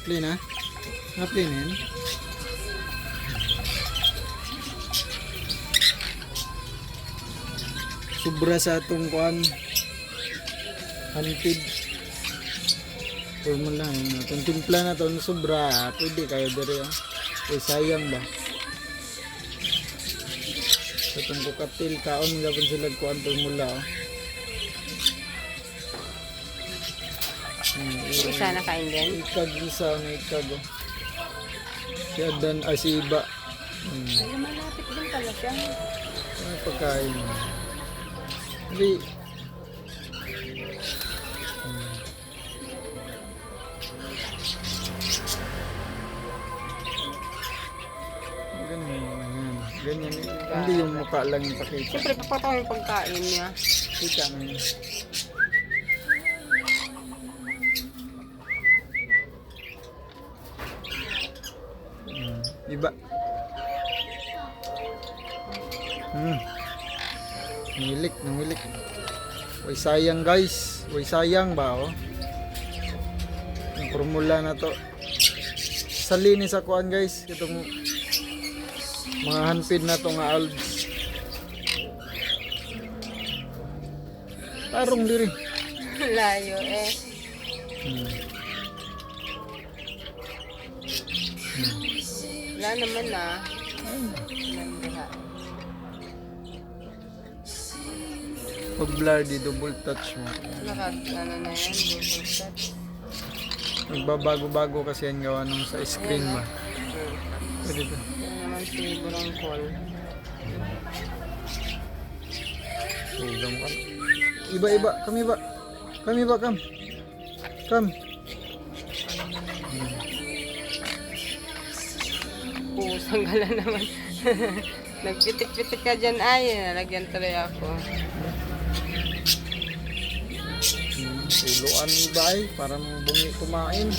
Play na? Na-play na yan? Sobra sa atong kuan. Hantid. Formula yun. Kung timpla na ito, sobra. Pwede kayo diri. Eh, sayang ba? Sa itong kukatil, kaon gapon sila kuan formula. Isa na kain din. Ikag isa na ikag. Si Adan, si Iba. Ay, malapit din pala siya. Ano pagkain? Hindi. Ganyan. Ganyan. Hindi yung mukha lang yung pakita. Siyempre, papataw yung pagkain niya. Kita mo yun. Iba. Nangilik. Way sayang guys. Way sayang ba oh. Yung formula na to. Salini sa kuan guys. Itong mga hanpid na to nga alves. Tarong diri. Layo eh. Wala naman ah. Nandiha. Pag blur di double touch mo. Ano na yan? Double touch. Nagbabago-bago kasi yan gawa nung sa screen ba. Pwede to. Ano naman si Burong Call. Ugam ka. Iba. Kami ba. Come. Pusang gala naman. Nagpitik-pitik ka dyan ay. Nalagyan tuloy ako. Tuluan ni bay para bungi kumain.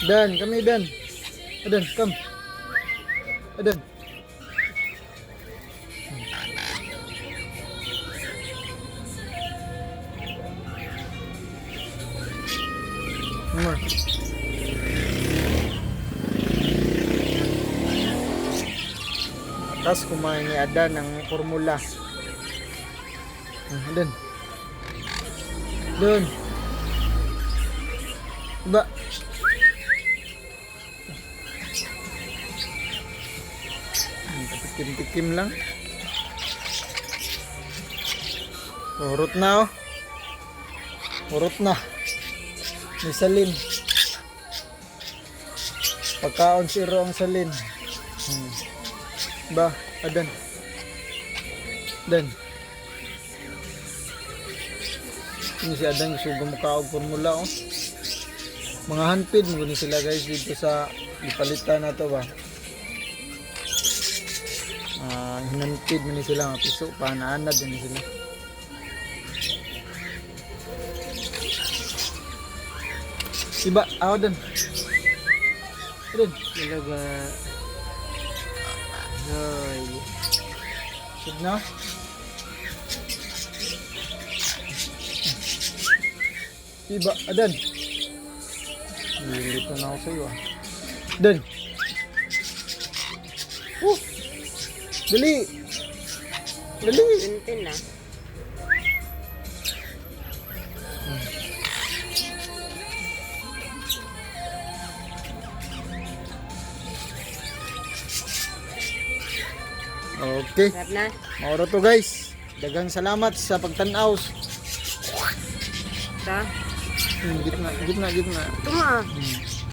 Kami Dan. Adan, come. Adan. More. Atas kumain ni Adan ng formula. Adan. Doon. Iba. Tikim-tikim lang. Urot na oh. Urot na. May salin. Pagkaon si Ro ang salin. Ba, Adan. Dan. Ini si Adan gusto gumukaog formula oh. Mga hanpid mo ni sila guys dito sa ipalitan na to ba. Hinanpid mo ni sila mga piso panaanad din sila. Iba, ako dun. Talaga. Ay. Sige na. Iba, Adan. Nilito na ako sa iyo ah. Dan. Dali. Tintin na. Okay. Sarap na. Mauro to guys. Dagang salamat sa pagtanaw. Ito. Gitna. Ito nga.